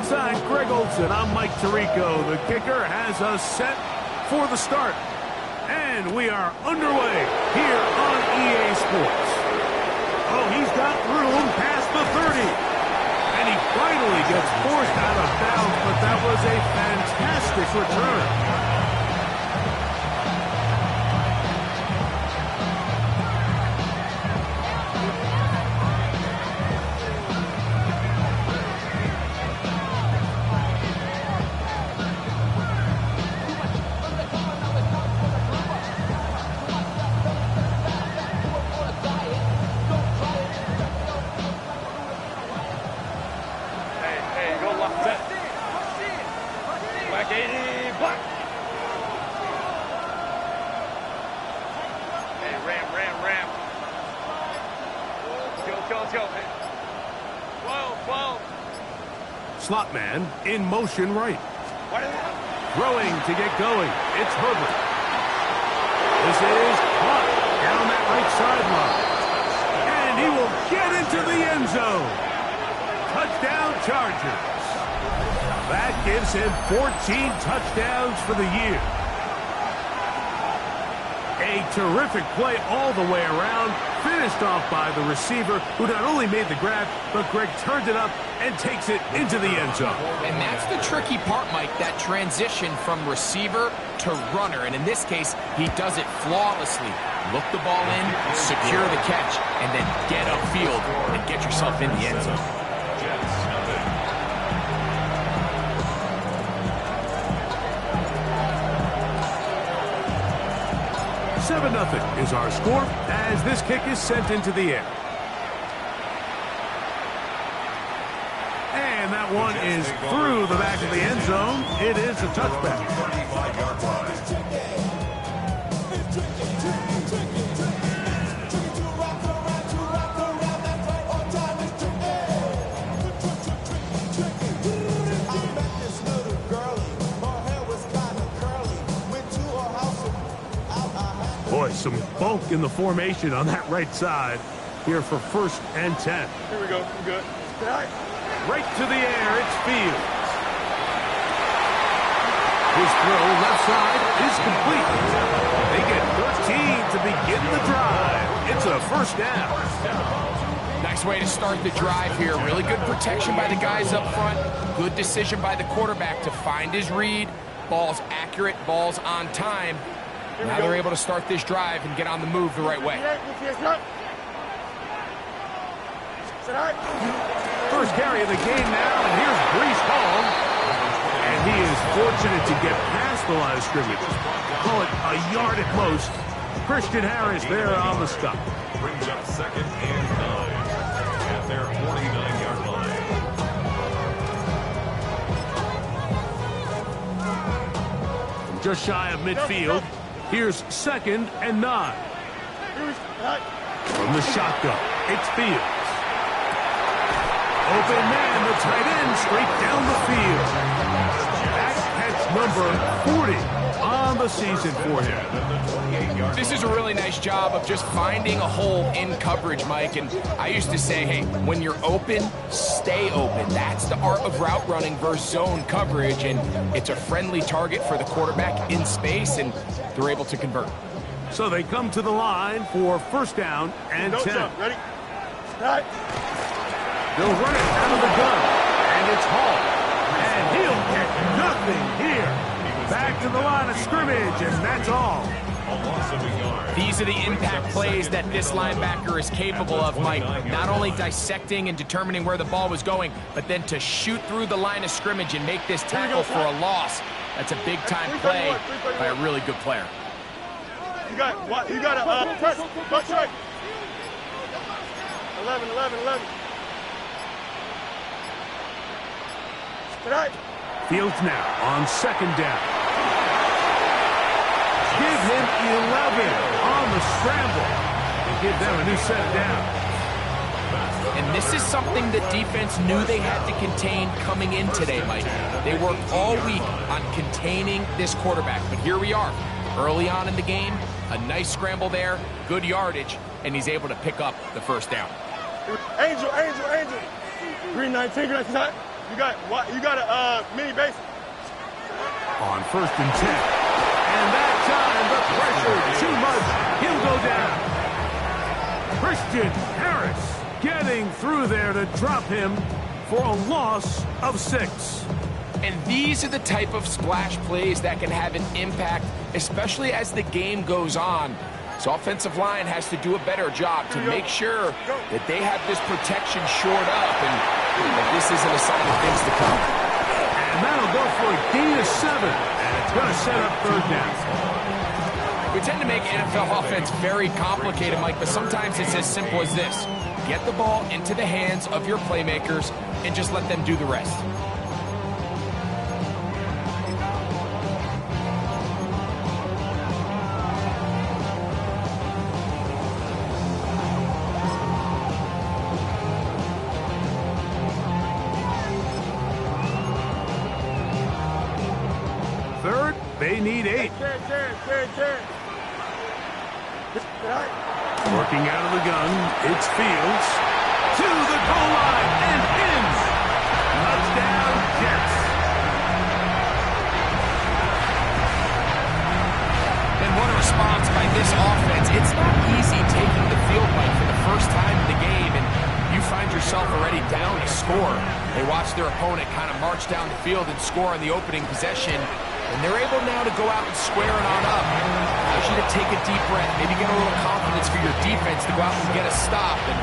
Alongside Greg Olson, I'm Mike Tirico. The kicker has us set for the start. And we are underway here on EA Sports. Oh, he's got room past the 30. And he finally gets forced out of bounds, but that was a fantastic return. Slot man in motion right. Throwing to get going. It's Herbert. This is caught down that right sideline. And he will get into the end zone. Touchdown Chargers. That gives him 14 touchdowns for the year. A terrific play all the way around, finished off by the receiver, who not only made the grab, but Greg turned it up and takes it into the end zone. And that's the tricky part, Mike, that transition from receiver to runner. And in this case, he does it flawlessly. Look the ball in, secure the catch, and then get upfield and get yourself in the end zone. 7-0 is our score as this kick is sent into the air. And that one is through the back of the end zone. It is a touchback. Boy, some bulk in the formation on that right side here for 1st and 10. Here we go. I'm good. Right to the air, it's Fields. His throw left side is complete. They get 13 to begin the drive. It's a 1st down. Nice way to start the drive here. Really good protection by the guys up front. Good decision by the quarterback to find his read. Ball's accurate, ball's on time. Now they're able to start this drive and get on the move the right way. First carry of the game now, and here's Breece Hall. And he is fortunate to get past the line of scrimmage. Call it a yard at most. Christian Harris there on the stop. Brings up 2nd and 9 at their 49-yard line. Just shy of midfield. Here's 2nd and 9. From the shotgun, it's Fields. Open man, the tight end, straight down the field. That's number 40 on the season for him. This is a really nice job of just finding a hole in coverage, Mike. And I used to say, hey, when you're open, stay open. That's the art of route running versus zone coverage. And it's a friendly target for the quarterback in space, and they're able to convert. So they come to the line for 1st down and 10. Ready? Start. They'll run it out of the gun, and it's Hall. And he'll get nothing here. Back to the line of scrimmage, and that's all. These are the impact plays that this linebacker is capable of, Mike. Not only dissecting and determining where the ball was going, but then to shoot through the line of scrimmage and make this tackle for a loss. That's a big-time play by a really good player. You got a press. Buck strike. 11. Fields now on 2nd down. Give him 11 on the scramble and give them a new set of downs. And this is something the defense knew they had to contain coming in today, Mike. They worked all week on containing this quarterback, but here we are. Early on in the game, a nice scramble there, good yardage, and he's able to pick up the 1st down. Angel. Green 19, You got a mini base. On 1st and 10. And that time, the pressure too much. He'll go down. Christian Harris getting through there to drop him for a loss of 6. And these are the type of splash plays that can have an impact, especially as the game goes on. So offensive line has to do a better job to make sure that they have this protection shored up and that this isn't a sign of things to come. And that'll go for a gain of 7. And it's going to set up 3rd down. We tend to make NFL offense very complicated, Mike, but sometimes it's as simple as this. Get the ball into the hands of your playmakers and just let them do the rest. They need 8. Working out of the gun, it's Fields. To the goal line and in. Touchdown, Jets. And what a response by this offense. It's not easy taking the field, Mike, for the first time in the game, and you find yourself already down a score. They watch their opponent kind of march down the field and score on the opening possession. And they're able now to go out and square it on up. Allows you to take a deep breath, maybe get a little confidence for your defense to go out and get a stop. And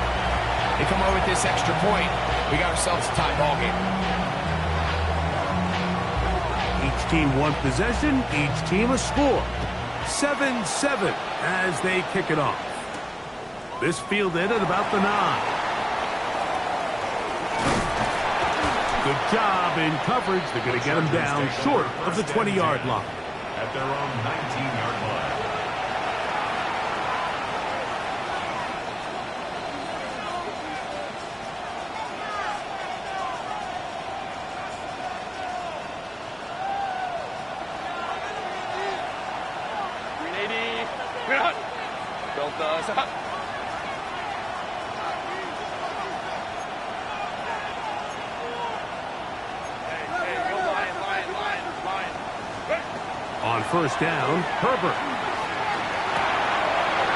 they come away with this extra point. We got ourselves a tie ball game. Each team one possession, each team a score. 7-7 as they kick it off. This fielded at about the 9. Good job in coverage. They're going to get him down short of the 20-yard line. At their own 19-yard line. Built us up. On 1st down, Herbert.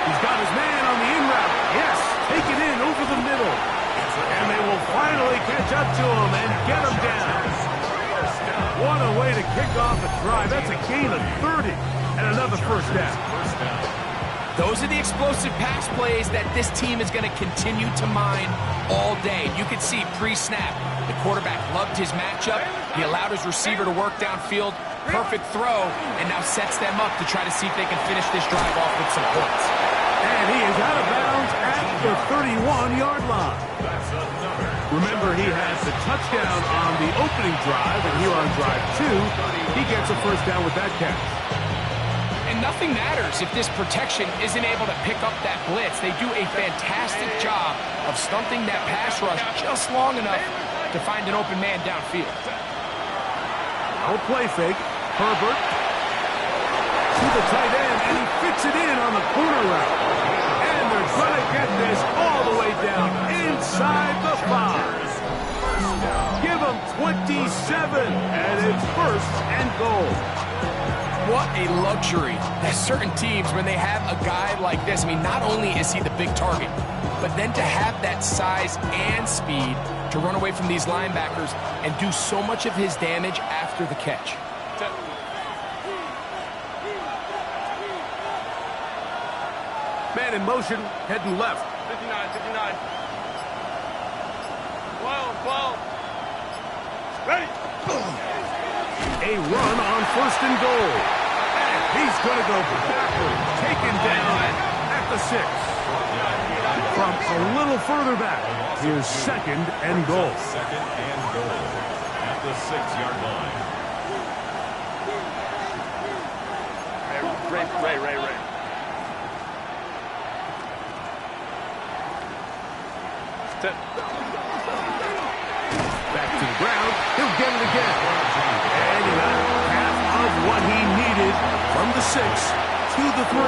He's got his man on the in route. Yes, take it in over the middle. And they will finally catch up to him and get him down. What a way to kick off a drive. That's a gain of 30 and another 1st down. Those are the explosive pass plays that this team is going to continue to mine all day. You can see pre-snap, the quarterback loved his matchup. He allowed his receiver to work downfield. Perfect throw, and now sets them up to try to see if they can finish this drive off with some points. And he is out of bounds at the 31-yard line. Remember, he has the touchdown on the opening drive, and here on drive 2, he gets a 1st down with that catch. And nothing matters if this protection isn't able to pick up that blitz. They do a fantastic job of stunting that pass rush just long enough to find an open man downfield. No play fake. Herbert to the tight end, and he fits it in on the corner route. And they're going to get this all the way down inside the 5. Give them 27, and it's 1st and goal. What a luxury that certain teams, when they have a guy like this, I mean, not only is he the big target, but then to have that size and speed to run away from these linebackers and do so much of his damage after the catch. Man in motion, heading left. 59. 12. Ready. A run on 1st and goal. And he's going to go backward, taken down at the 6. From a little further back, here's 2nd and goal. 2nd and goal at the 6-yard line. Ray. Back to the ground. He'll get it again. And he got half of what he needed from the 6 to the 3.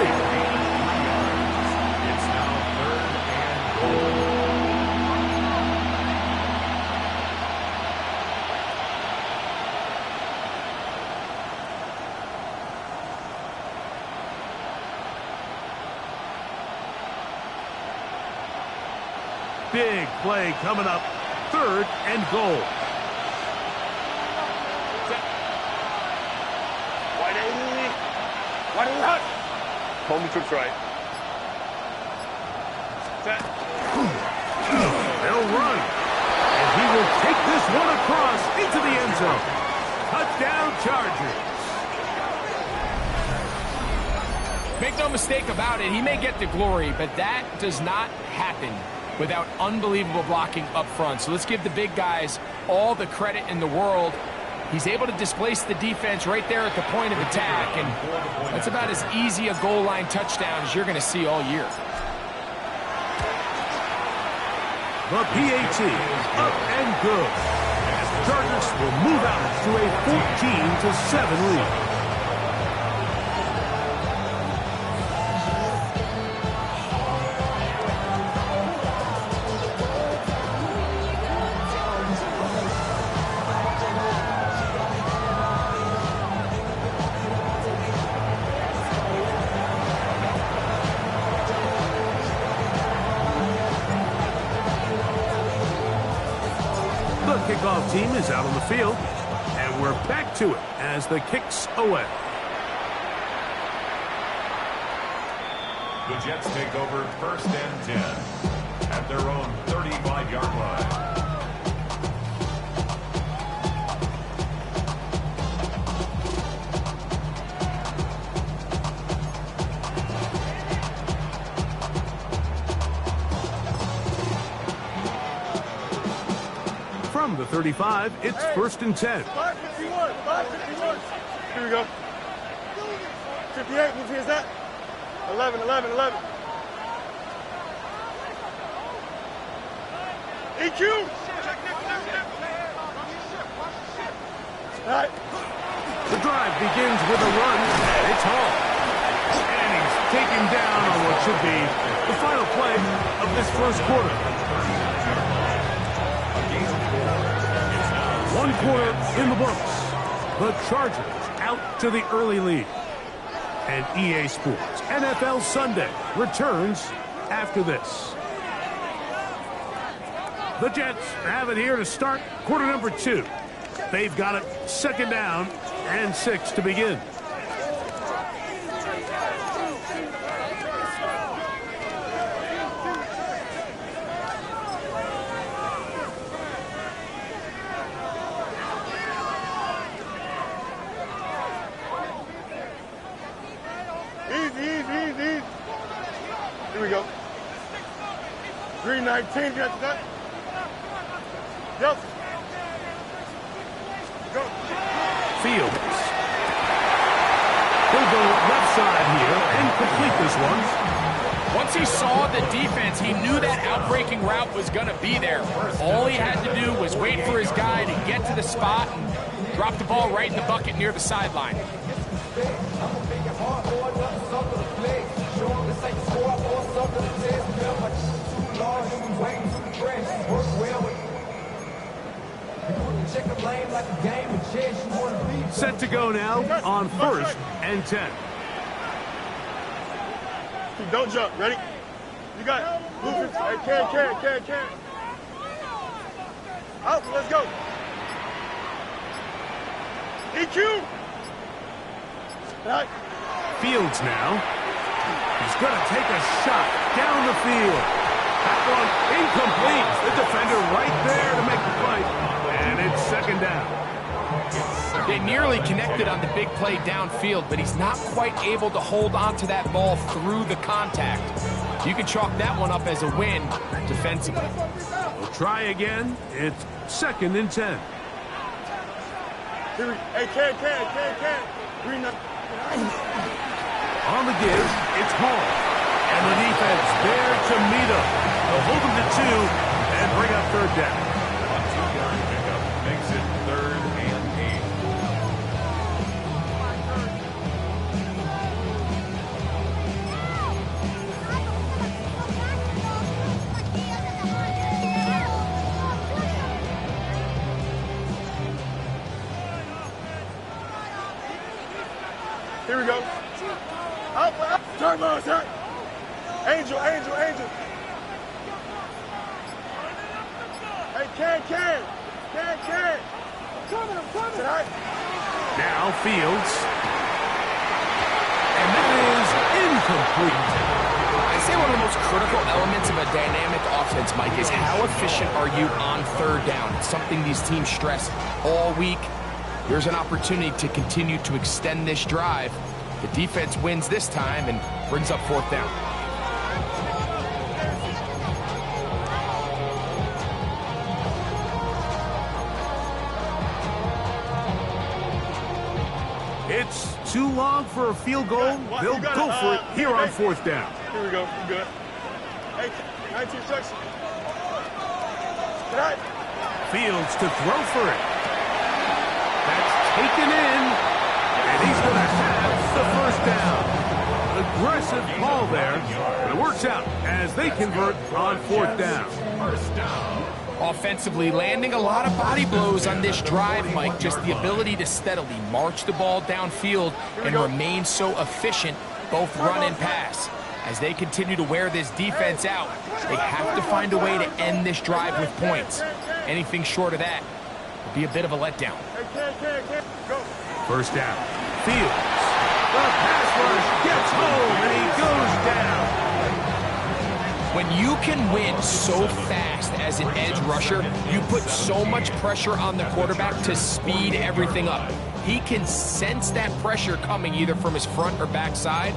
It's now 3rd and goal. Big play coming up. 3rd and goal. Wide right. Hold the trips right. Set. They'll run. And he will take this one across into the end zone. Touchdown Chargers. Make no mistake about it, he may get the glory, but that does not happen without unbelievable blocking up front. So let's give the big guys all the credit in the world. He's able to displace the defense right there at the point of attack, and that's about as easy a goal line touchdown as you're going to see all year. The PAT up and good. Chargers will move out to a 14-7 lead. The kickoff team is out on the field, and we're back to it as the kick's away. The Jets take over 1st and 10 at their own 35-yard line. From the 35, it's 1st and 10. 551. 551. Here we go. 58. Whose is that? 11. 11. 11. EQ. All right. The drive begins with a run, and it's Hall. And he's taken down on what should be the final play of this first quarter. 1 quarter in the books. The Chargers out to the early lead. And EA Sports NFL Sunday returns after this. The Jets have it here to start quarter number 2. They've got it 2nd down and 6 to begin. Easy. Here we go. 319. Got that? Yep. Go. Fields. He'll go left side here and complete this one. Once he saw the defense, he knew that outbreaking route was going to be there. All he had to do was wait for his guy to get to the spot and drop the ball right in the bucket near the sideline. Set to go now on 1st and 10. Don't jump. Ready? You got it. Move it. Hey, can. Out. Let's go. EQ. All right. Fields now. He's going to take a shot down the field. That one incomplete. The defender right there to make the play. And it's 2nd down. They nearly connected on the big play downfield, but he's not quite able to hold on to that ball through the contact. You can chalk that one up as a win defensively. We'll try again. It's 2nd and 10. Hey, can. Green up. On the give, it's Hall. And the defense there to meet him. They'll hold him to 2 and bring up 3rd down. A 2-yard pickup makes it 3rd and 8. Here we go. Up. Turn, sir. Angel. Can. I'm coming. Tonight. Now Fields. And that is incomplete. I'd say one of the most critical elements of a dynamic offense, Mike, is how efficient are you on third down. It's something these teams stress all week. Here's an opportunity to continue to extend this drive. The defense wins this time and brings up fourth down. It's too long for a field goal. They'll go for it here on fourth down. Here we go. We're good. Hey, 19 seconds. Tonight. Fields to throw for it. That's taken in. And he's going to have the first down. Aggressive ball there. But it works out as they convert on fourth down. First down. Offensively, landing a lot of body blows on this drive, Mike. Just the ability to steadily march the ball downfield and remain so efficient, both run and pass. As they continue to wear this defense out, they have to find a way to end this drive with points. Anything short of that would be a bit of a letdown. First down. Fields. The pass rush gets home, and he goes down. When you can win so fast as an edge rusher, you put so much pressure on the quarterback to speed everything up. He can sense that pressure coming either from his front or back side.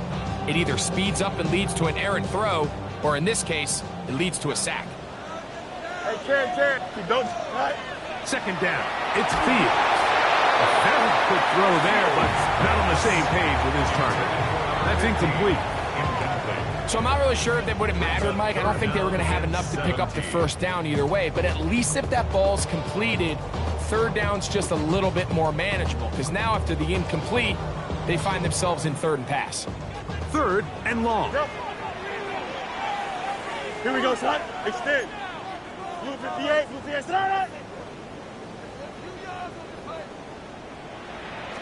It either speeds up and leads to an errant throw, or in this case, it leads to a sack. Hey, don't. Second down. It's Fields. A very quick throw there, but not on the same page with his target. That's incomplete. So I'm not really sure if that would have mattered, Mike. I don't think they were going to have enough to pick up the first down either way. But at least if that ball's completed, third down's just a little bit more manageable. Because now after the incomplete, they find themselves in third and pass. Third and long. Here we go, son. Extend. Blue 58, blue 58.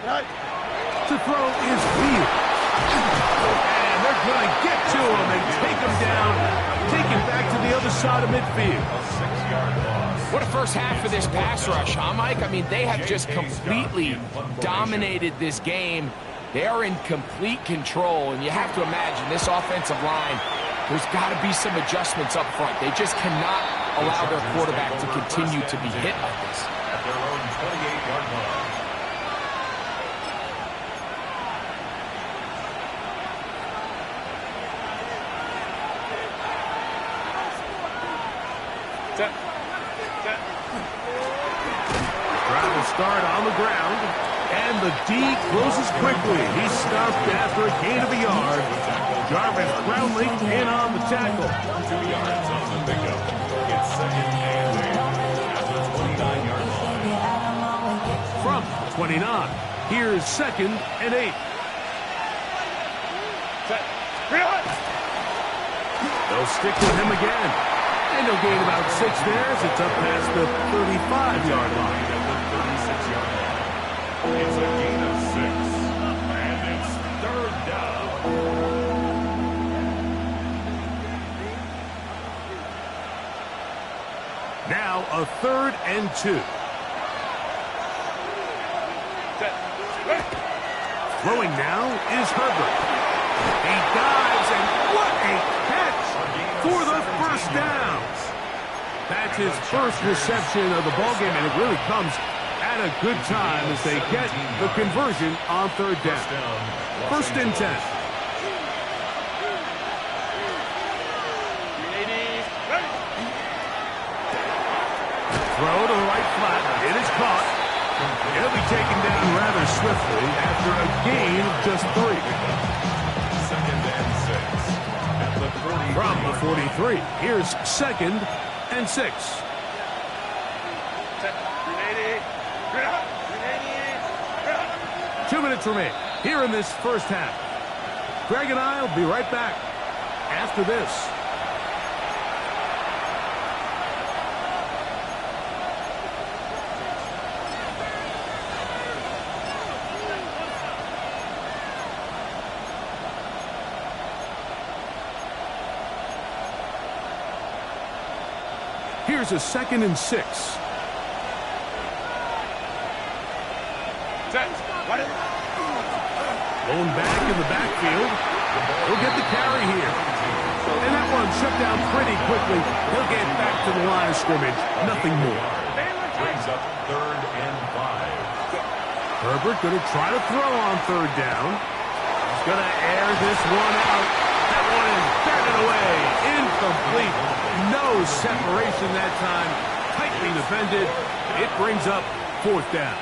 Start. To throw is Fields. And they're going to get to him and take him down. Take him back to the other side of midfield. A 6-yard loss. What a first half of this pass rush, huh, Mike? I mean, they have just completely dominated this game. They are in complete control, and you have to imagine this offensive line, there's got to be some adjustments up front. They just cannot allow their quarterback to continue to be hit like this. At their own 28-yard line. Drive will start on the ground, and the D closes quickly. He's stopped after a gain of a yard. Jarvis Brownlee in on the tackle. 2 yards on the pickup. It's second and 8 at the 29-yard line. From 29, here's second and 8. They'll stick with him again. And they'll gain about 6 there as it's up past the 35-yard line. At the 36-yard line. It's a gain of 6. And it's third down. Now a 3rd and 2. Throwing now is Herbert. He dives, and what a catch for the first down. That's his first reception of the ballgame, and it really comes at a good time as they get the conversion on third down. First and 10. Throw to the right flat. It is caught. It'll be taken down rather swiftly after a gain of just 3. Second and 6. At the 40. From the 43, here's second and 6. 2 minutes remain here in this first half. Greg and I will be right back after this. Here's a 2nd and 6. Going back in the backfield. He'll get the carry here. And that one shut down pretty quickly. He'll get back to the line of scrimmage. Nothing more. Brings up 3rd and 5. Herbert going to try to throw on 3rd down. He's going to air this one out. That one is batted away. Incomplete. No separation that time. Tightly defended. It brings up 4th down.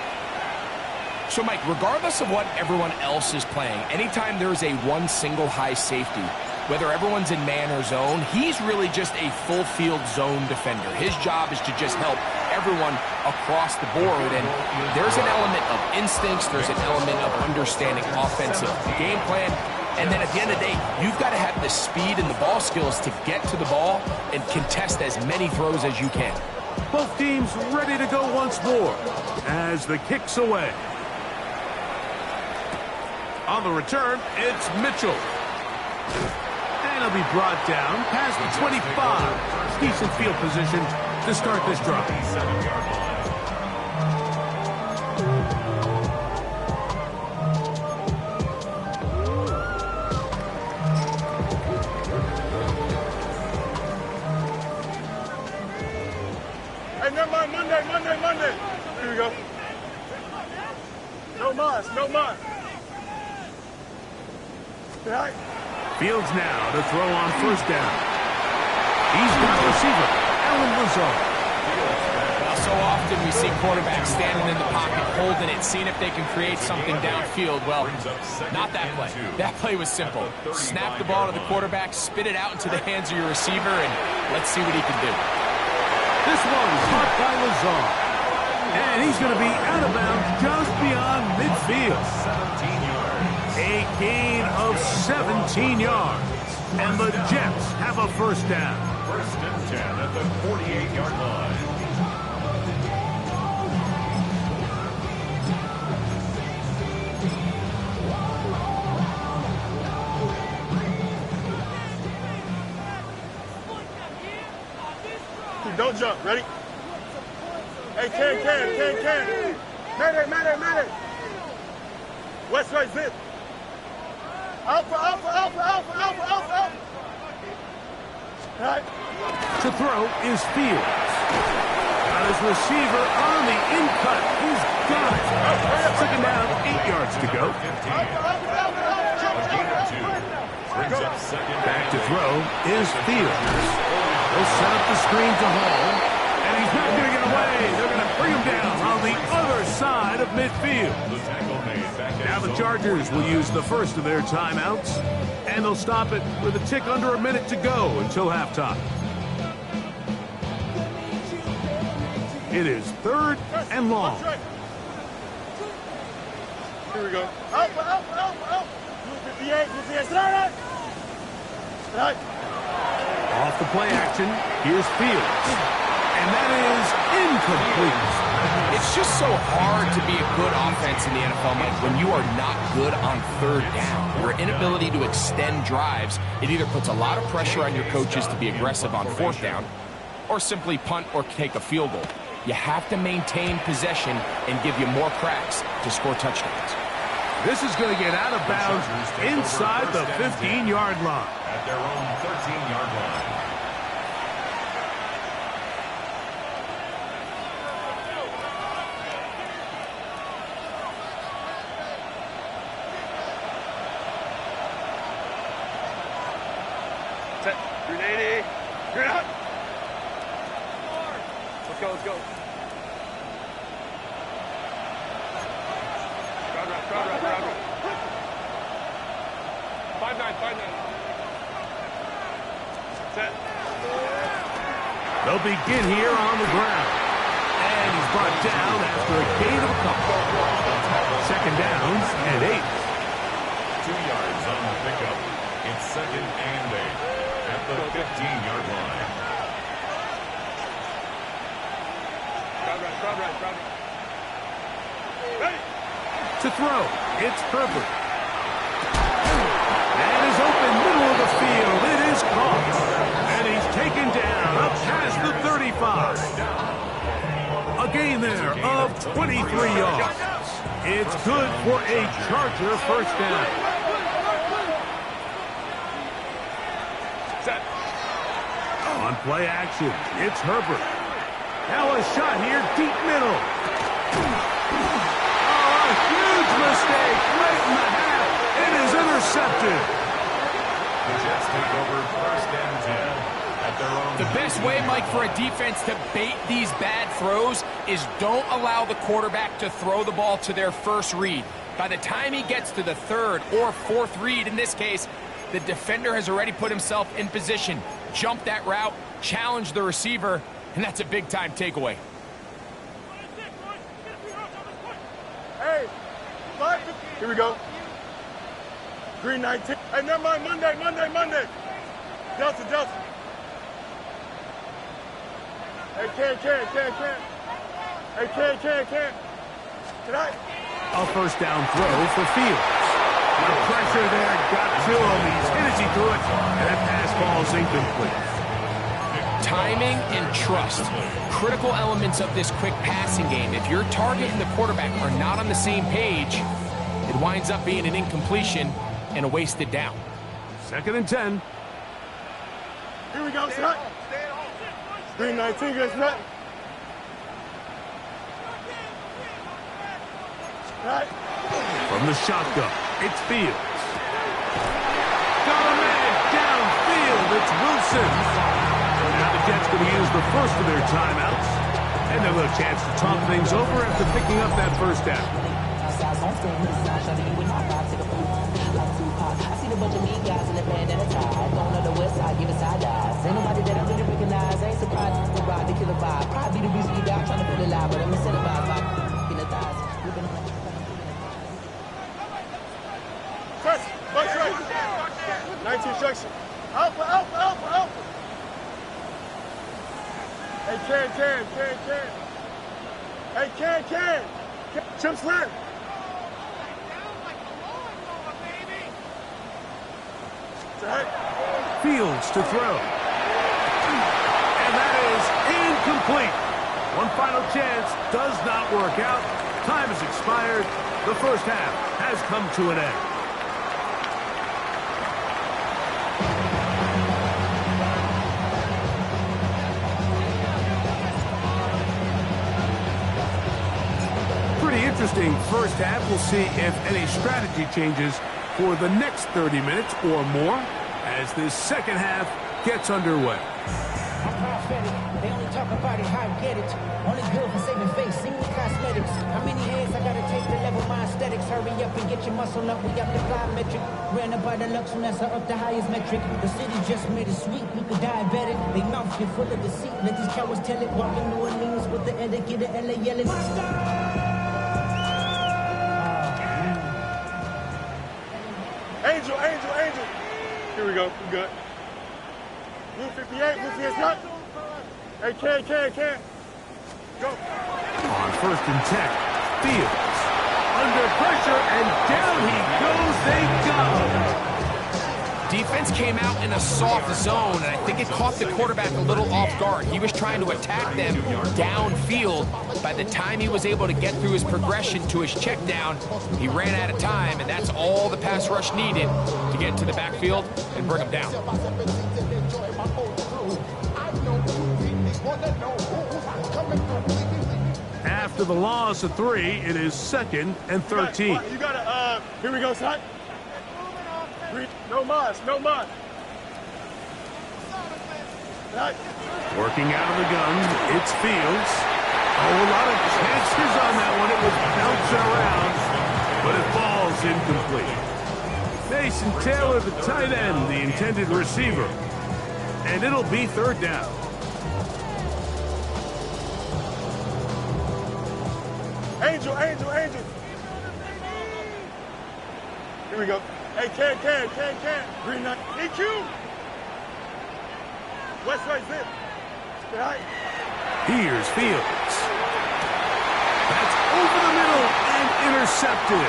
So, Mike, regardless of what everyone else is playing, anytime there's a one single high safety, whether everyone's in man or zone, he's really just a full field zone defender. His job is to just help everyone across the board, and there's an element of instincts, there's an element of understanding offensive game plan, and then at the end of the day, you've got to have the speed and the ball skills to get to the ball and contest as many throws as you can. Both teams ready to go once more as the kick's away. On the return, it's Mitchell. And he'll be brought down past the 25. Decent field position to start this drive. 7-yard line. Hey, never mind. Monday. Here we go. No mas. Right. Fields now to throw on 1st down. He's got receiver, Alan Lazard. So often we see quarterbacks standing in the pocket, holding it, seeing if they can create something downfield. Well, not that play. That play was simple. Snap the ball to the quarterback, spit it out into the hands of your receiver, and let's see what he can do. This one's caught by Lazard. And he's going to be out of bounds just beyond midfield. 17 yards. A gain of 17 yards. And the Jets have a 1st down. 1st and 10 at the 48-yard line. Don't jump. Ready? Hey, can. Mayday. West right, zip. Alpha. Right. To throw is Fields. Got his receiver on the in-cut. He's got it. 2nd down, 8 yards to go. Brings up 2nd. Back to throw is Fields. He'll set up the screen to Hall. And he's not going to get away. They're going to bring him down on the other side of midfield. The tackle made back at Now the zone. Chargers will use the first of their timeouts, and they'll stop it with a tick under a minute to go until halftime. It is 3rd and long. Here we go. Alpha. 58. Right. Off the play action, here's Fields. And that is incomplete. It's just so hard to be a good offense in the NFL, Mike, when you are not good on 3rd down. Your inability to extend drives, it either puts a lot of pressure on your coaches to be aggressive on 4th down, or simply punt or take a field goal. You have to maintain possession and give you more cracks to score touchdowns. This is going to get out of bounds inside the 15-yard line. At their own 13-yard line. Set. 380. You're out. Let's go. Crowd right. 5-9. Set. They'll begin here on the ground. And he's brought down after a gain of a couple. 2nd down and 8. 2 yards on the pickup. It's 2nd and 8 at the 15-yard line. Crowd right. Ready. To throw, it's Herbert. And is open middle of the field. It is caught. And he's taken down up past the 35. gain there of 23 yards. It's good for a Charger first down. Set. On play action, it's Herbert. Now a shot here, deep middle. Oh, a huge mistake right in the half. It is intercepted. The Jets take over first and 10. The best way, Mike, for a defense to bait these bad throws is don't allow the quarterback to throw the ball to their first read. By the time he gets to the third or fourth read, in this case, the defender has already put himself in position, jump that route, challenge the receiver, and that's a big-time takeaway. Hey, here we go. Green 19. Hey, never mind, Monday. Delta. Hey, can. Hey, can. Tonight. A first down throw for Fields. The pressure there got to him. He's hit as he threw it, and that pass ball's incomplete. Timing and trust, critical elements of this quick passing game. If your target and the quarterback are not on the same page, it winds up being an incompletion and a wasted down. 2nd and 10. Here we go, son. Green 19, good snap. Right. From the shotgun, it's Fields. Got a man downfield, it's Wilson. Now the Jets going to use the first of their timeouts. And they'll have a chance to talk things over after picking up that first down. I see the bunch of mean guys in the band and a tie. Going on the west side, giving side eyes. Ain't nobody that I really recognize. Ain't surprised to ride the killer vibe. Probably the reason you die trying to feel alive, but I'm incentivized by in the thighs. Press, butt right. 19 structure. Alpha. Hey, can. Hey, can. Chip slam. Fields to throw. And that is incomplete. One final chance does not work out. Time has expired. The first half has come to an end. Pretty interesting first half. We'll see if any strategy changes for the next 30 minutes or more as this second half gets underway. I'm prophetic. They only talk about it, how I get it. Only good for saving face, sing the cosmetics. How many hands I gotta take to level my aesthetics? Hurry up and get your muscle up, we got the plyometric. Ran up by the lux when that's up the highest metric. The city just made it sweet, you could diabetic. They mouth get full of deceit, let these cowards tell it. Walking New Orleans with the etiquette of LA yelling. Angel. Here we go. We good. Blue 58, not. Hey, can. Go. On 1st and 10, Fields. Under pressure, and down he goes. They got him. Defense came out in a soft zone, and I think it caught the quarterback a little off guard. He was trying to attack them downfield. By the time he was able to get through his progression to his check down, he ran out of time, and that's all the pass rush needed to get to the backfield and bring him down. After the loss of 3, it is 2nd and 13. You gotta, here we go, son. No mas. Right. Working out of the gun, it's Fields. Oh, a lot of chances on that one. It was bouncing around, but it falls incomplete. Mason Taylor, the tight end, the intended receiver. And it'll be 3rd down. Angel. Here we go. Hey, can. Green 9. EQ. West right zip. Right. Here's Fields. That's over the middle and intercepted.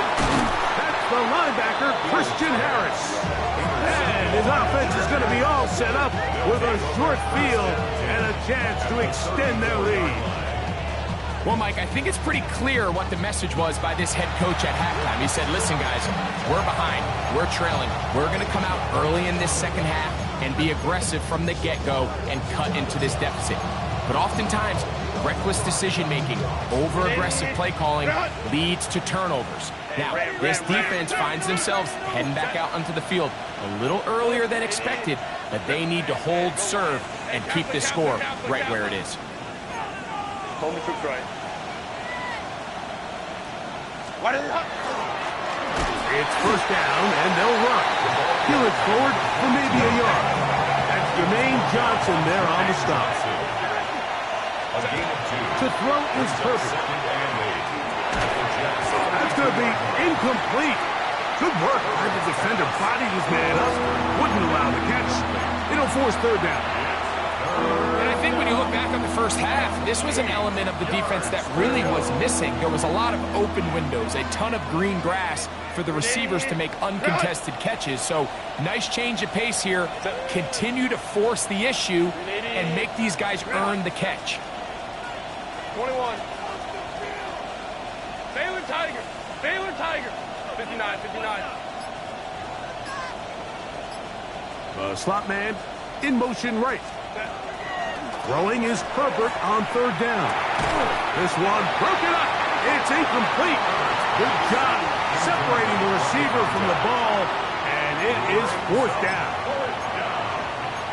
That's the linebacker, Christian Harris. And his offense is going to be all set up with a short field and a chance to extend their lead. Well, Mike, I think it's pretty clear what the message was by this head coach at halftime. He said, listen, guys, we're behind. We're trailing. We're going to come out early in this second half and be aggressive from the get-go and cut into this deficit. But oftentimes, reckless decision-making, over-aggressive play calling leads to turnovers. Now, this defense finds themselves heading back out onto the field a little earlier than expected, but they need to hold serve and keep this score right where it is. Hold me troops right. It's first down, and they'll run. Peel it forward for maybe a yard. That's Jermaine Johnson there on the stop. To throw is perfect. That's going to be incomplete. Good work by the defender. Bodied his man up. Wouldn't allow the catch. It'll force third down. And I think when you look back on the first half, this was an element of the defense that really was missing. There was a lot of open windows, a ton of green grass for the receivers to make uncontested catches. So nice change of pace here. Continue to force the issue and make these guys earn the catch. 21. Baylor Tiger. Baylor Tiger. 59, 59. The slot man in motion right. Throwing is Herbert on third down. This one broken up. It's incomplete. Good job separating the receiver from the ball, and it is fourth down.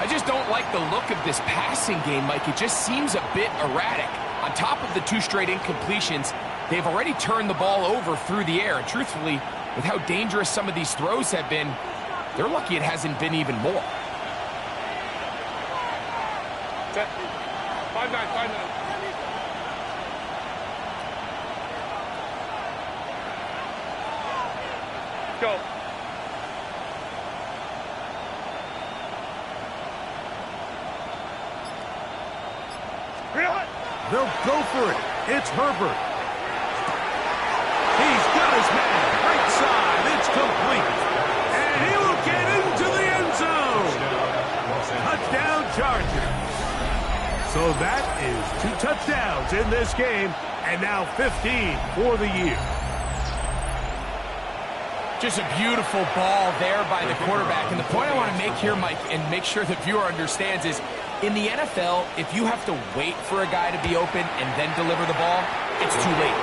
I just don't like the look of this passing game, Mike. It just seems a bit erratic. On top of the 2 straight incompletions, they've already turned the ball over through the air. And truthfully, with how dangerous some of these throws have been, they're lucky it hasn't been even more. 5-9, 5-9. Go. They'll go for it. It's Herbert. He's got his man. Right side. It's complete. And he will get into the end zone. Touchdown Chargers. So that is 2 touchdowns in this game, and now 15 for the year. Just a beautiful ball there by the quarterback. And the point I want to make here, Mike, and make sure the viewer understands is, in the NFL, if you have to wait for a guy to be open and then deliver the ball, it's too late.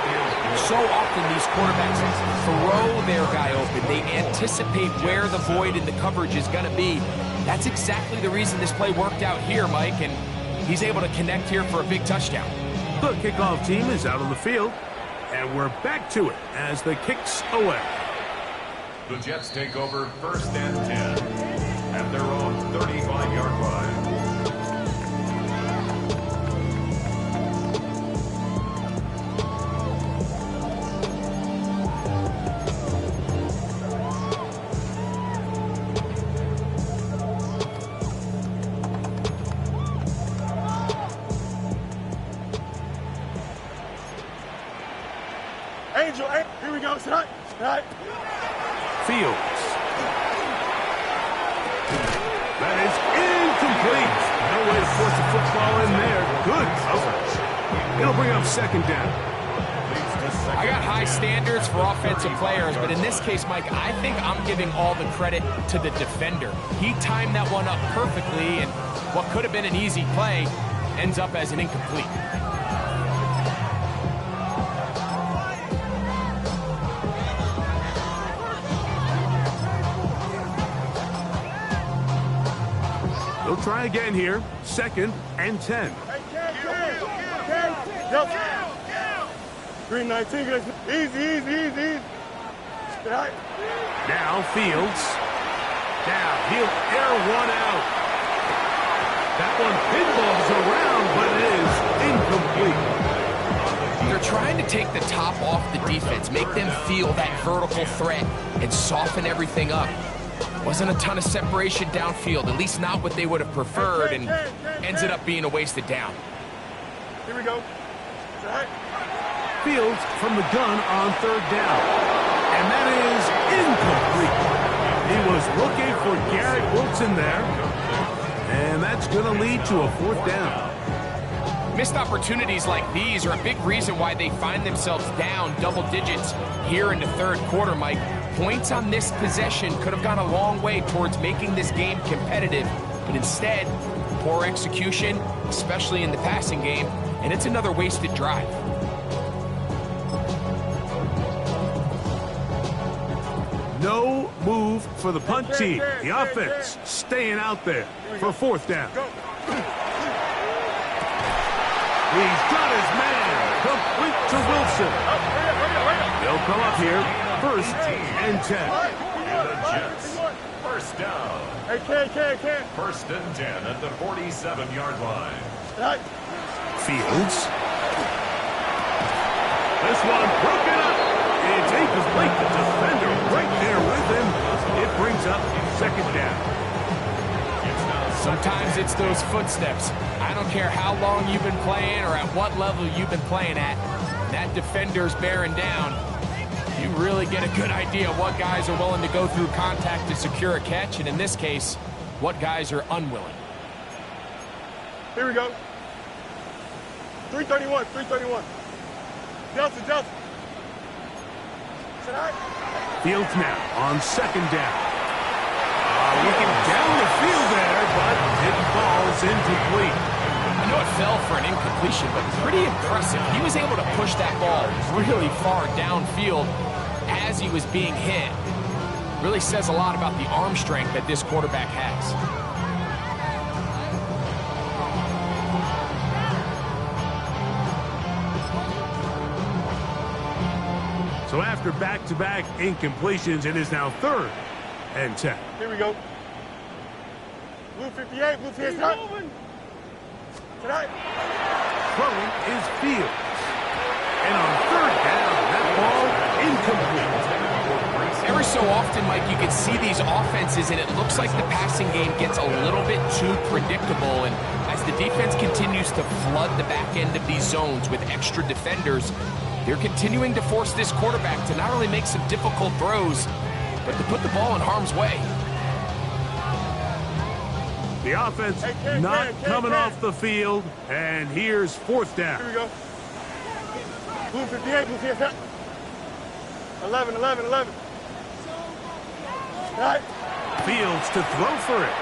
So often these quarterbacks throw their guy open. They anticipate where the void in the coverage is going to be. That's exactly the reason this play worked out here, Mike, and he's able to connect here for a big touchdown. The kickoff team is out on the field, and we're back to it as the kick's away. The Jets take over first and 10 at their own 35-yard line. Angel, here we go, son. Right. Fields. That is incomplete. No way to force the football in there. Good coverage. It'll bring up second down. I got high standards for offensive players, but in this case, Mike, I think I'm giving all the credit to the defender. He timed that one up perfectly, and what could have been an easy play ends up as an incomplete. They'll try again here. Second and 10. Yep. Green 19. Easy. Right. Now Fields. Now he'll air one out. That one pinballs around, but it is incomplete. They're trying to take the top off the defense, make them feel that vertical threat, and soften everything up. Wasn't a ton of separation downfield, at least not what they would have preferred, and ended up being a wasted down. Here we go. Right. Fields from the gun on third down. And that is incomplete. He was looking for Garrett Wilson there. And that's going to lead to a fourth down. Missed opportunities like these are a big reason why they find themselves down double digits here in the third quarter, Mike. Points on this possession could have gone a long way towards making this game competitive, but instead, poor execution, especially in the passing game, and it's another wasted drive. No move for the punt team. The offense staying out there for fourth down. He's got his man. Complete to Wilson. They'll come up here. First and 10. And the Jets. First down. Hey, First and 10 at the 47-yard line. Fields. This one broken up. It's incomplete. The defender right there with him. It brings up second down. Sometimes it's those footsteps. I don't care how long you've been playing or at what level you've been playing at. That defender's bearing down. You really get a good idea of what guys are willing to go through contact to secure a catch, and in this case, what guys are unwilling. Here we go. 331. Delta. Fields now on second down. Looking down the field there, but it falls incomplete. I know it fell for an incompletion, but pretty impressive. He was able to push that ball really far downfield as he was being hit. Really says a lot about the arm strength that this quarterback has. So after back-to-back incompletions, it is now third and 10. Here we go. Blue 58, blue 58. Tonight. Throwing is Fields. And on third down, that ball incomplete. Every so often, Mike, you can see these offenses, and it looks like the passing game gets a little bit too predictable. And as the defense continues to flood the back end of these zones with extra defenders, they're continuing to force this quarterback to not only make some difficult throws, but to put the ball in harm's way. The offense not coming off the field, and here's fourth down. Here we go. Blue 58, blue 58. 11. Right. Fields to throw for it.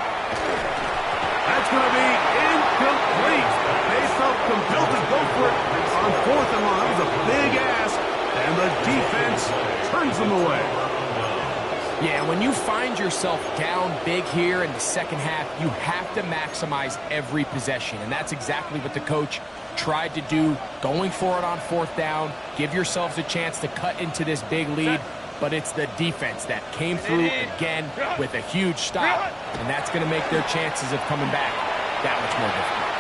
That's going to be incomplete. They felt compelled to go for it on fourth and long. That was a big ask, and the defense turns them away. Yeah, when you find yourself down big here in the second half, you have to maximize every possession, and that's exactly what the coach tried to do, going for it on fourth down, give yourselves a chance to cut into this big lead, but it's the defense that came through again with a huge stop, and that's going to make their chances of coming back that much more difficult.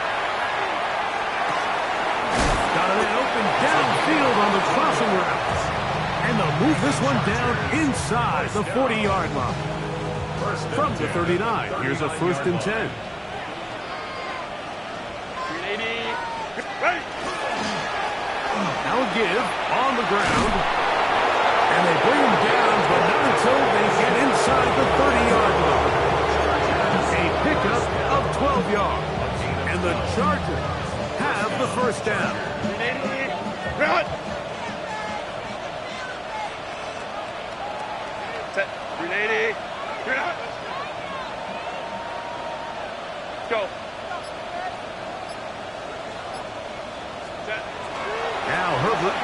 Got an open downfield on the crossing routes. And they'll move this one down inside the 40-yard line. From the 39, here's a first and 10. 380. Ready. Now a give on the ground. And they bring him down, but not until they get inside the 30-yard line. A pickup of 12 yards. And the Chargers have the first down. 380. Run. 380. Go. Now Herbert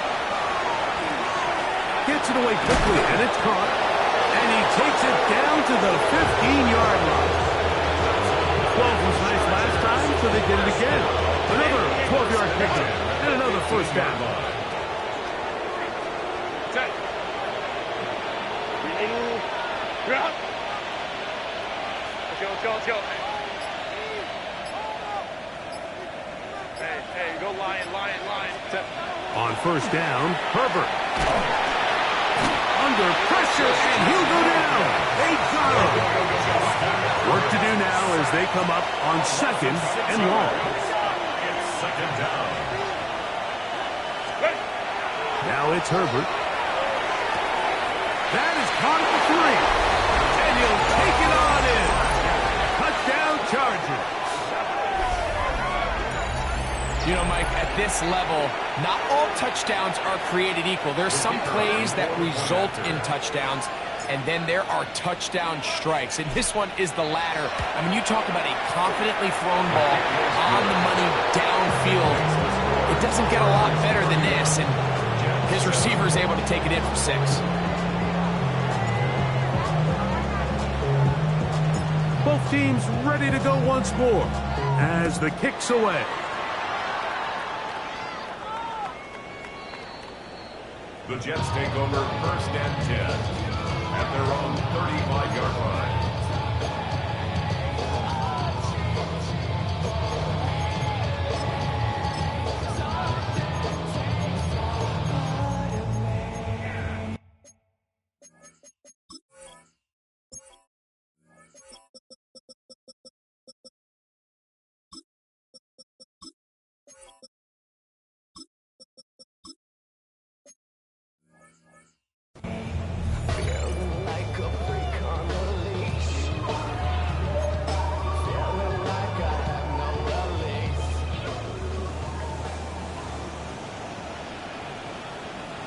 gets it away quickly, and it's caught. And he takes it down to the 15-yard line. 12 was nice last time, so they did it again. Another 12-yard pickup and another first down. Let's go. Hey, go line. On first down, Herbert. Under pressure, and he'll go down. They got him. Work to do now as they come up on second and long. Second down. Now it's Herbert. That is caught at the 3. And he'll take it on in. Touchdown, Chargers. You know, Mike, at this level, not all touchdowns are created equal. There's some plays that result in touchdowns, and then there are touchdown strikes. And this one is the latter. I mean, you talk about a confidently thrown ball on the money downfield. It doesn't get a lot better than this, and his receiver is able to take it in for 6. Both teams ready to go once more as the kick's away. The Jets take over 1st and 10 at their own 35-yard line.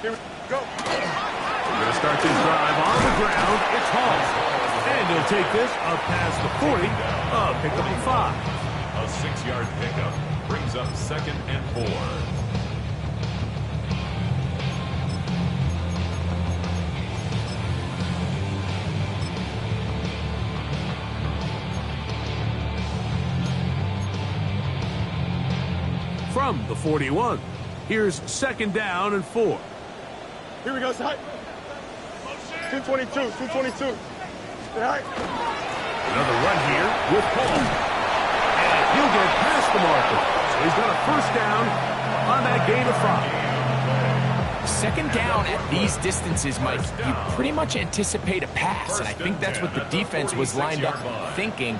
Here we go. We're going to start this drive on the ground. It's Hall. And he'll take this up past the 40. Pick up a 5. A 6-yard pickup brings up 2nd and 4. From the 41, here's 2nd down and 4. Here we go, side. 222, 222. Stay high. Another run here with Paul. And he'll get past the marker. So he's got a 1st down on that gain of 5. 2nd down at these distances, Mike, you pretty much anticipate a pass, and I think that's what the defense was lined up thinking.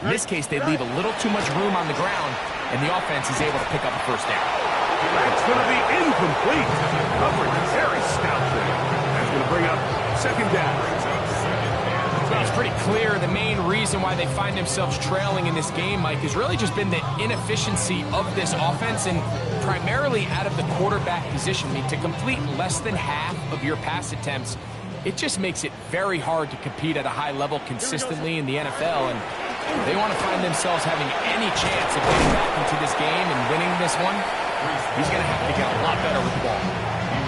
In this case, they leave a little too much room on the ground, and the offense is able to pick up a 1st down. That's going to be incomplete. Coverage very stout there. That's going to bring up 2nd down. Well, it's pretty clear the main reason why they find themselves trailing in this game, Mike, has really just been the inefficiency of this offense and primarily out of the quarterback position. I mean, to complete less than half of your pass attempts, it just makes it very hard to compete at a high level consistently in the NFL. And they want to find themselves having any chance of getting back into this game and winning this one. He's going to have to get a lot better with the ball.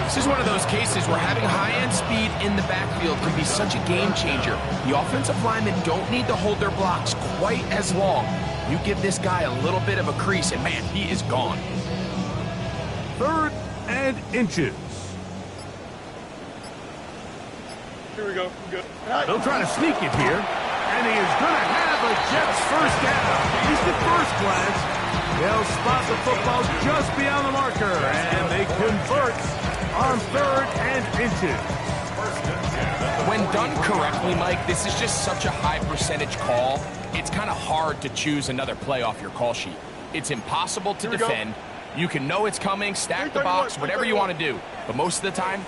This is one of those cases where having high-end speed in the backfield can be such a game changer. The offensive linemen don't need to hold their blocks quite as long. You give this guy a little bit of a crease, and man, he is gone. 3rd and inches. Here we go. Good. They'll try to sneak it here. And he is going to have a Jets 1st down. At least at first glance. They'll spot the football just beyond the marker. And they convert on 3rd and inches. When done correctly, Mike, this is just such a high percentage call. It's kind of hard to choose another play off your call sheet. It's impossible to defend. You can know it's coming, stack the box, whatever you want to do. But most of the time,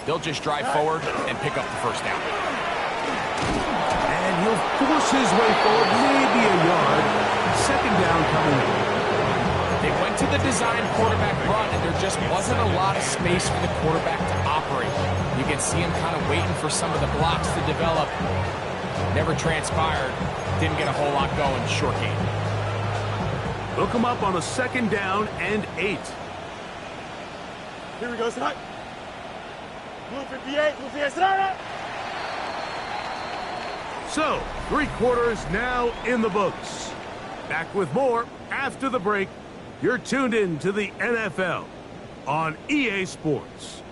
they'll just drive forward and pick up the 1st down. And he'll force his way forward, maybe a yard. 2nd down coming up. They went to the design quarterback run, and there just wasn't a lot of space for the quarterback to operate. You can see him kind of waiting for some of the blocks to develop. Never transpired. Didn't get a whole lot going. Short game. They'll come up on a 2nd down and 8. Here we go, side. Blue 58, blue 58, side. So, 3 quarters now in the books. Back with more after the break. You're tuned in to the NFL on EA Sports.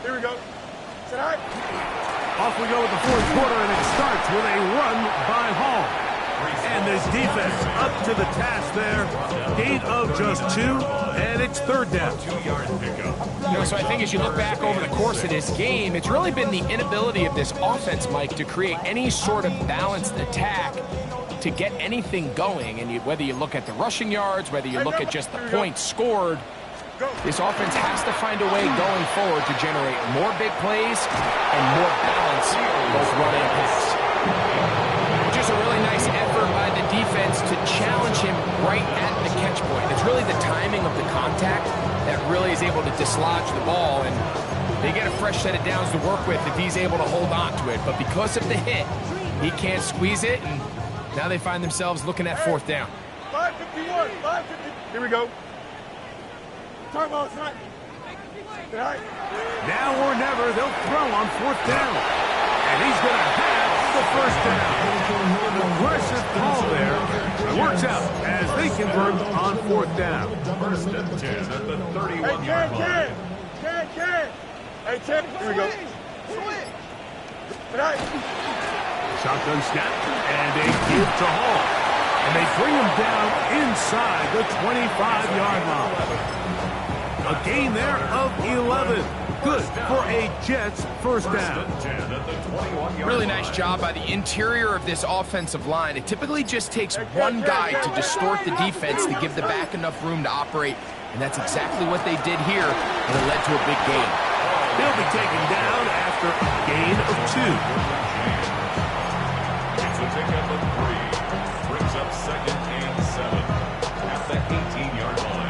Here we go. Sit high. Off we go with the 4th quarter, and it starts with a run by Hall. And this defense up to the task there. Gain of just 2, and it's 3rd down. 2-yard pickup. You know, so I think as you look back over the course of this game, it's really been the inability of this offense, Mike, to create any sort of balanced attack to get anything going, and whether you look at the rushing yards, whether you look at just the points scored, this offense has to find a way going forward to generate more big plays and more balance, both run and pass. Just a really nice effort by the defense to challenge him right at the catch point. It's really the timing of the contact that really is able to dislodge the ball, and they get a fresh set of downs to work with if he's able to hold on to it. But because of the hit, he can't squeeze it, and now they find themselves looking at fourth down. 551, 550. Here we go. Turbo, son. Now or never, they'll throw on fourth down. And he's going to have the first down. Aggressive call there. It works out as they convert on fourth down. First and 10 at the 31-yard line. Ken. Hey, Ken. Here we go. Shotgun snap and a give to Hall. And they bring him down inside the 25-yard line. A gain there of 11. Good for a Jets first down. Really nice job by the interior of this offensive line. It typically just takes one guy to distort the defense to give the back enough room to operate, and that's exactly what they did here, and it led to a big gain. He'll be taken down after a gain of 2. It's a pickup of 3. Brings up second and 7 at the 18-yard line.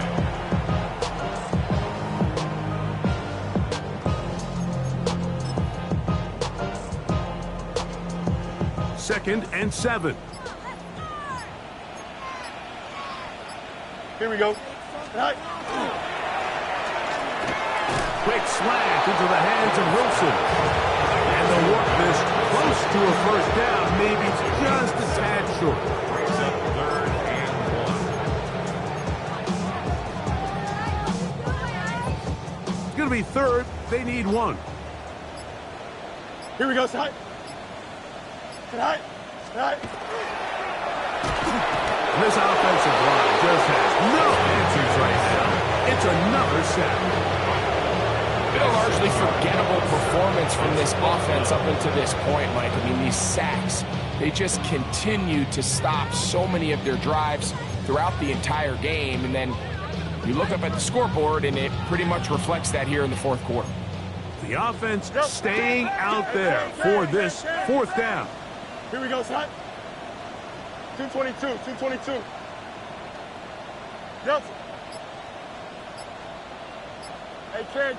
Second and 7. Here we go. Quick slant into the hands of Wilson. And they'll work this close to a first down, maybe just a tad short. Brings up third and 1. It's going to be third. They need 1. Here we go, side. Tonight. This offensive line just has no answers right now. It's another sack. Been a largely forgettable performance from this offense up until this point, Mike. I mean, these sacks, they just continue to stop so many of their drives throughout the entire game. And then you look up at the scoreboard, and it pretty much reflects that here in the fourth quarter. The offense staying out there for this fourth down. Here we go, son. 222. Yes. Hey, Ken.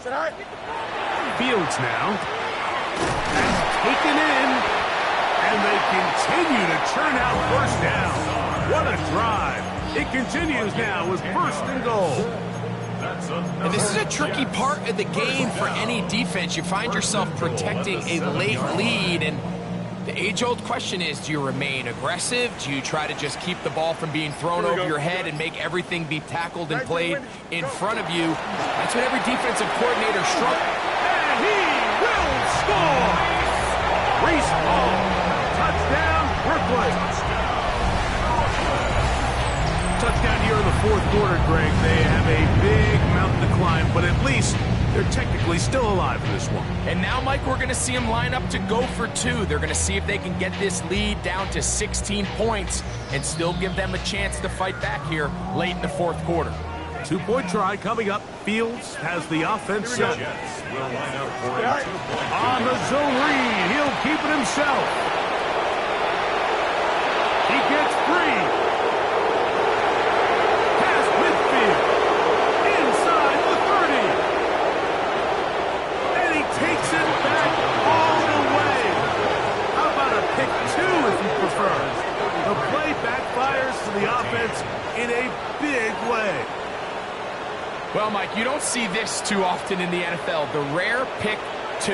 Tonight. Fields now. That's taken in. And they continue to churn out first down. What a drive. It continues now with first and goal. And this is a tricky part of the game for any defense. You find yourself protecting a late lead, and the age-old question is, do you remain aggressive? Do you try to just keep the ball from being thrown over your head and make everything be tackled and played in front of you? That's what every defensive coordinator struggles. And he will score! Reese Hall, touchdown, Brooklyn. Touchdown here in the fourth quarter, Greg. They have a big mountain to climb, but at least they're technically still alive in this one. And now, Mike, we're going to see them line up to go for 2. They're going to see if they can get this lead down to 16 points and still give them a chance to fight back here late in the fourth quarter. 2-point try coming up. Fields has the offense set. Will line up for a 2-point On the zone read, he'll keep it himself. He gets free. Takes it back all the way. How about a pick 2 if you prefer? The play backfires to the offense in a big way. Well, Mike, you don't see this too often in the NFL. The rare pick 2.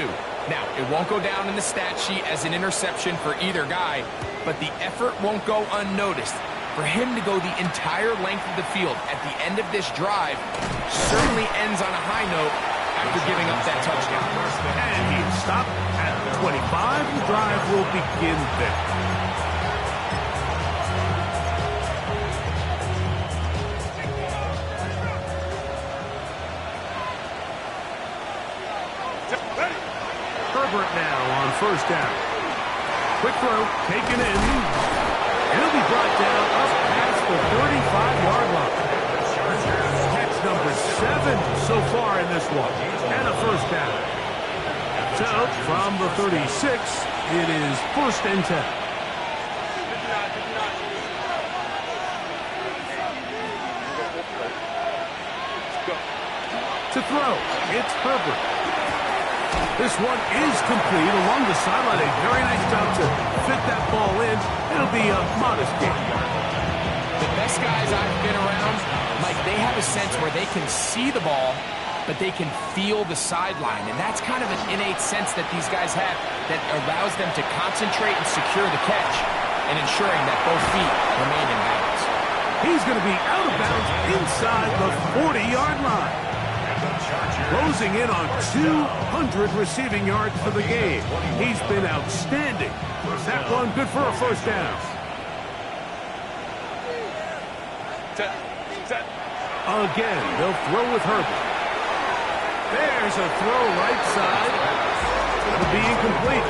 Now, it won't go down in the stat sheet as an interception for either guy, but the effort won't go unnoticed. For him to go the entire length of the field at the end of this drive certainly ends on a high note after giving up that touchdown. And he'll stop at 25. The drive will begin there. Herbert now on first down. Quick throw, taken in. He'll be brought down up past the 35-yard line. Catch number 7 so far in this one, and a first down. So, from the 36, it is 1st and 10. To throw, it's Herbert. This one is complete along the sideline. A very nice job to fit that ball in. It'll be a modest gain. The best guys I've been around, Mike, they have a sense where they can see the ball, but they can feel the sideline. And that's kind of an innate sense that these guys have that allows them to concentrate and secure the catch and ensuring that both feet remain in bounds. He's going to be out of bounds inside the 40-yard line. Closing in on 200 receiving yards for the game. He's been outstanding. That one good for a first down. Again, they'll throw with Herbert. There's a throw right side. It's going to be incomplete.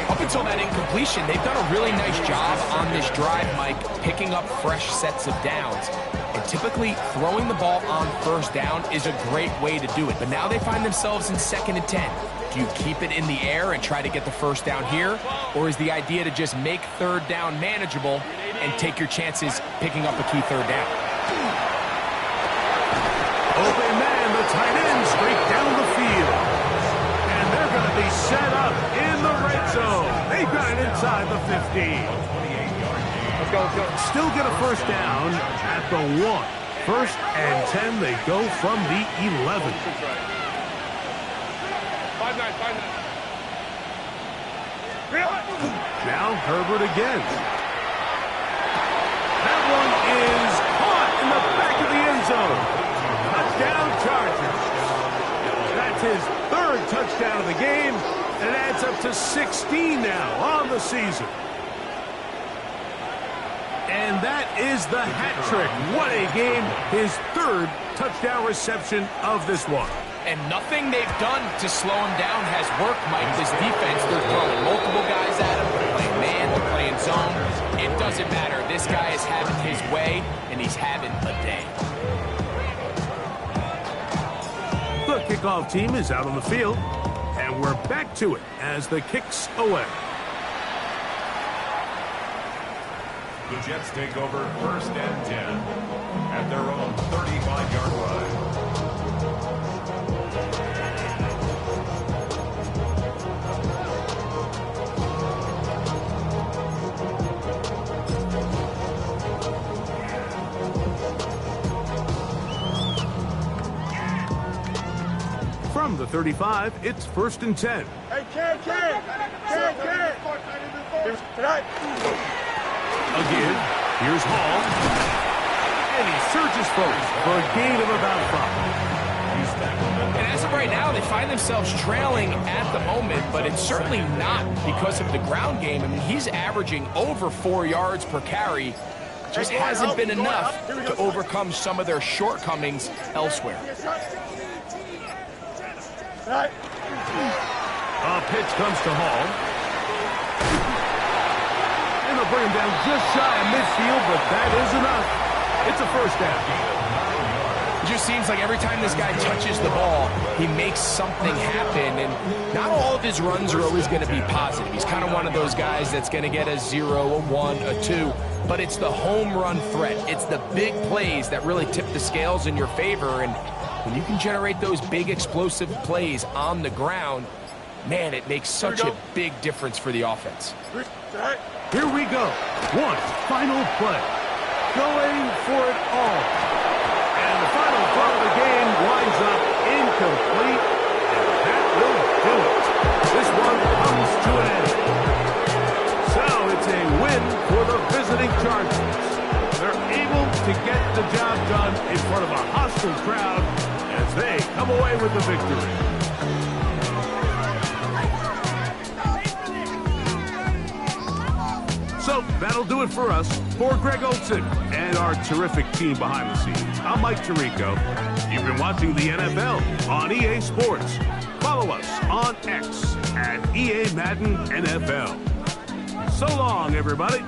Up until that incompletion, they've done a really nice job on this drive, Mike, picking up fresh sets of downs. And typically, throwing the ball on first down is a great way to do it. But now they find themselves in 2nd and 10. Do you keep it in the air and try to get the first down here? Or is the idea to just make 3rd down manageable and take your chances picking up a key 3rd down? Open man, the tight end, straight down the field. And they're going to be set up in the red zone. They got it inside the 15. Let's go. Still get a first down at the 1. 1st and 10, they go from the 11. 5-9. Now Herbert again. That one is caught in the back of the end zone. Touchdown Chargers. That's his 3rd touchdown of the game, and it adds up to 16 now on the season. And that is the hat trick. What a game. His 3rd touchdown reception of this one. And nothing they've done to slow him down has worked, Mike. This defense, they're throwing multiple guys at him. They're playing man, they're playing zone. It doesn't matter. This guy is having his way, and he's having a day. The kickoff team is out on the field, and we're back to it as the kick's away. The Jets take over 1st and 10 at their own 35-yard line. From the 35, it's 1st and 10. Hey, Ken. Tonight. Again, here's Hall. And he surges forward for a gain of about 5. And as of right now, they find themselves trailing at the moment, but it's certainly not because of the ground game. I mean, he's averaging over 4 yards per carry. Just hasn't been enough to overcome some of their shortcomings elsewhere. A pitch comes to Hall. And they'll bring him down just shy of midfield, but that is enough. It's a first down. It just seems like every time this guy touches the ball, he makes something happen. And not all of his runs are always going to be positive. He's kind of one of those guys that's going to get a 0, a 1, a 2. But it's the home run threat. It's the big plays that really tip the scales in your favor. And when you can generate those big explosive plays on the ground, man, it makes such a big difference for the offense. Here we go. One final play. Going for it all. And the final throw of the game winds up incomplete. And that will do it. This one comes to an end. So it's a win for the visiting Chargers. They're able to get the job done in front of a hostile crowd as they come away with the victory. So that'll do it for us. For Greg Olson and our terrific team behind the scenes, I'm Mike Tirico. You've been watching the NFL on EA Sports. Follow us on X at EA Madden NFL. So long, everybody.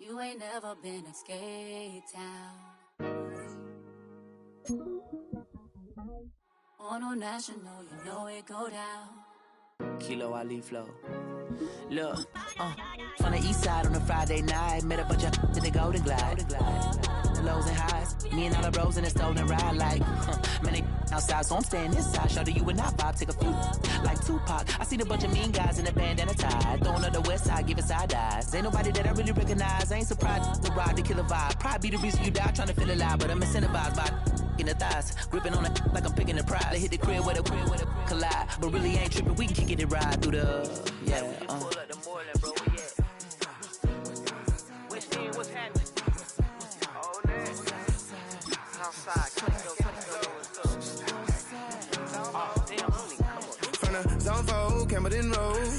You ain't never been to Skate Town. On no national, you know it go down. Kilo Ali Flow. Look, from the east side on a Friday night, met a bunch of in the Golden Glide. The lows and highs, me and all the bros in a stolen ride like, man, they outside, so I'm staying inside. Show that you and I vibe, take a few like Tupac. I seen a bunch of mean guys in a bandana tie, throwing up the west side, giving side eyes. Ain't nobody that I really recognize, I ain't surprised to ride the killer vibe. Probably be the reason you die trying to feel alive, but I'm incentivized by in the thighs, gripping on it like I'm picking the prize. They hit the crib with a collide, but really ain't tripping. We can kick it and ride through the Pull up the Moreland, bro. West End, what's happening? Oh, man. Southside, oh, damn, homie, come on. From the zone 4, Campbellton Road.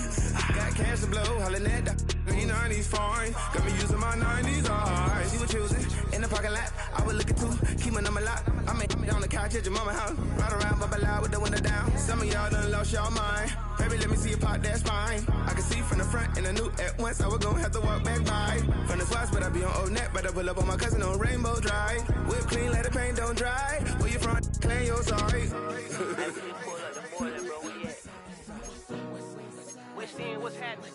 Got cash to blow, hollering at the green 90s foreign. Got me using my 90s, alright. She was choosing in the parking lot. I was looking too, keep my number locked. I made me on the couch at your mama house. Ride around, bubble loud with the window down. Some of y'all done lost y'all mind. Baby, let me see you pop, that's fine. I can see from the front and I knew at once I was gonna have to walk back by. From the spots, but I be on Old Net. But I pull up on my cousin on Rainbow Drive. Whip clean, let the paint don't dry. Where you from? Clean your sorry. Pull up the Moreland, bro. West End, what's happening?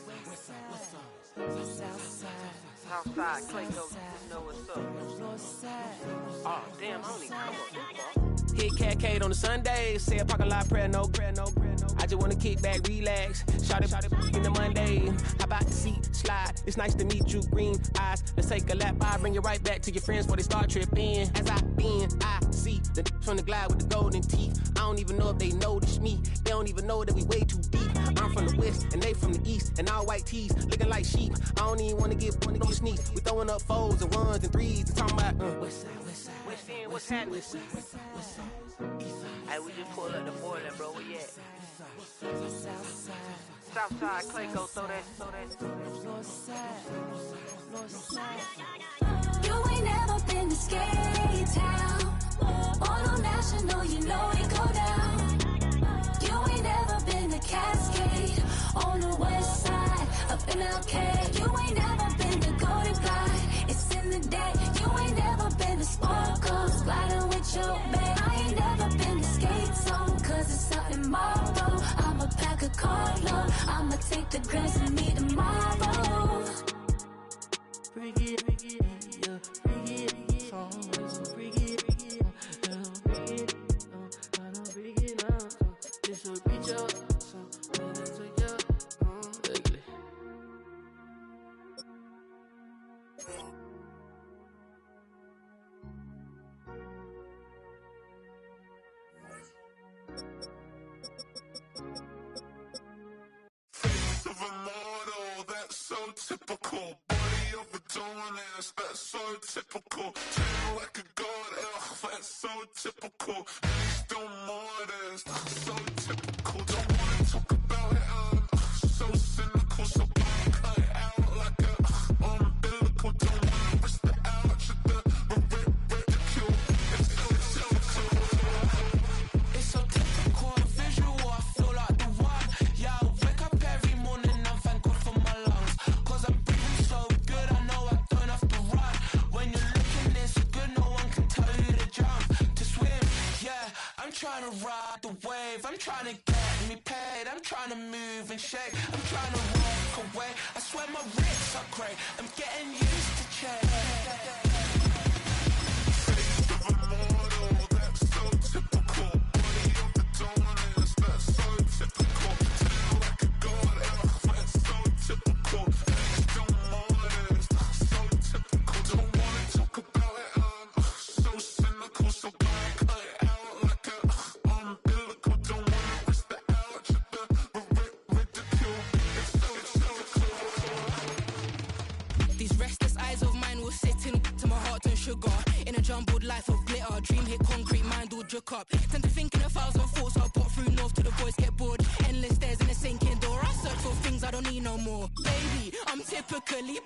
Southside, Clayco, you know what's up. Oh, damn, homie, come on. hit Cat on the Sundays. Say a parking lot prayer, no. I just wanna kick back, relax. Shout it in the Monday. How about the seat slide? It's nice to meet you, green eyes. Let's take a lap by, bring you right back to your friends before they start tripping. As I see the from the glide with the golden teeth. I don't even know if they notice me. They don't even know that we way too deep. I'm from the west and they from the east, and all white tees looking like sheep. I don't even wanna get one to sneak. We throwing up fours and ones and threes and talking about West End, what's happening? Hey, we just pulled up the Beardown, bro. Where you at? Southside, Clayco, throw that. You ain't never been to Skate Town. On national, you know it go down. You ain't never been to Cascade. On the west side, up in LK. You ain't never been to Golden Glide. It's in the day. You ain't never been to Sparkles. Gliding with your babe. I ain't never been to Skate Zone, cause it's out in Marlboro. I'ma pack a carload. I'ma take the grams and meet tomorrow. bring it, yeah, bring it, always bring it, bring it up. This will reach up, so let's take up, ugly. Face of a model, that's so typical. Body of a Adonis, that's so typical. Tail like a god, ugh, that's so typical. Still modest, so typical. Don't wanna talk about it, so cynical. So I cut it out like a umbilical. Don't wanna risk the ouch of the ridicule. It's so typical. It's so typical, visual, I feel like the one. Yeah, I wake up every morning, I'm thankful for my lungs. Cause I'm breathing so good, I know I don't have to run. When you're looking this good, no one can tell you to jump, to swim. Yeah, I'm trying I'm trying to get me paid. I'm trying to move and shake. I'm trying to walk away. I swear my wrists are great. I'm getting used to change. That's so typical. Body of the dominance, that's so typical. Tell like a god, that's so typical. Face don't modest, so typical. Don't wanna talk about it, so cynical. So don't cut it out like a umbilical. Don't wanna risk the ouch, the ridicule. It's so typical. These restless eyes of mine will sit in to my heart and sugar. In a jumbled life of glitter, dream hit concrete, mind all jerk up. Tend to think in 1,000 thoughts, I'll pop through north till the boys get bored. Endless stairs in a sinking door, I search for things I don't need no more. Baby, I'm typically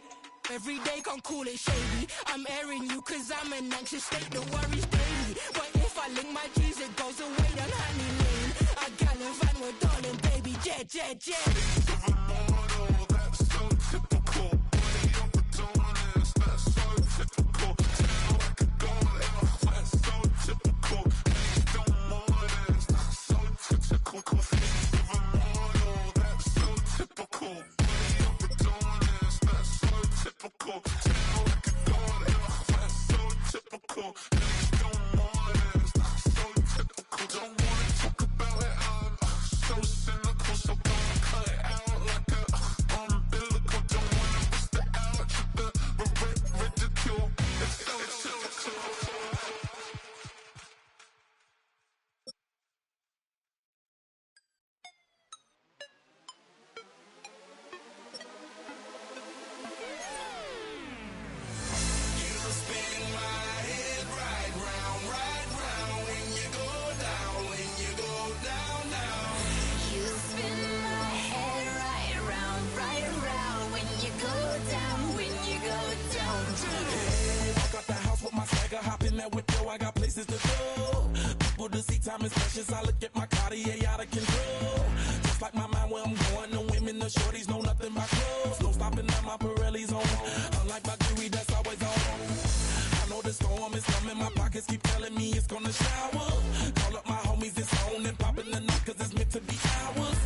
every day, can't call it shady. I'm airing you cause I'm an anxious state, the worries daily. But if I link my G's, it goes away down honey lane. I gallivant with darling, baby, jet, jet, jet. That's so typical. Body of the dominance, that's so typical. Tell like a god, that's so typical. Face don't modest, that's so typical. Face of a model, that's so typical. Body of the dominance, that's so typical. Tell like a god, that's so typical. Face don't modest, that's so typical. Don't wanna talk about it, so cynical. So don't cut it out like a umbilical. Don't wanna risk the ouch, the ridicule. It's so typical. You spin my head right round, right around when you go down, when you go down. I got the house with my swagger, hop in that window, I got places to go. People to see, time is precious, I look at my Cartier out of control. Just like my mind where I'm going, the women, the shorties know nothing but clothes. No stopping at my Pirelli's on, unlike my jewelry that's always on. I know the storm is coming, my pockets keep telling me it's gonna shower. Call up my homies, it's on and popping the night cause it's meant to be ours.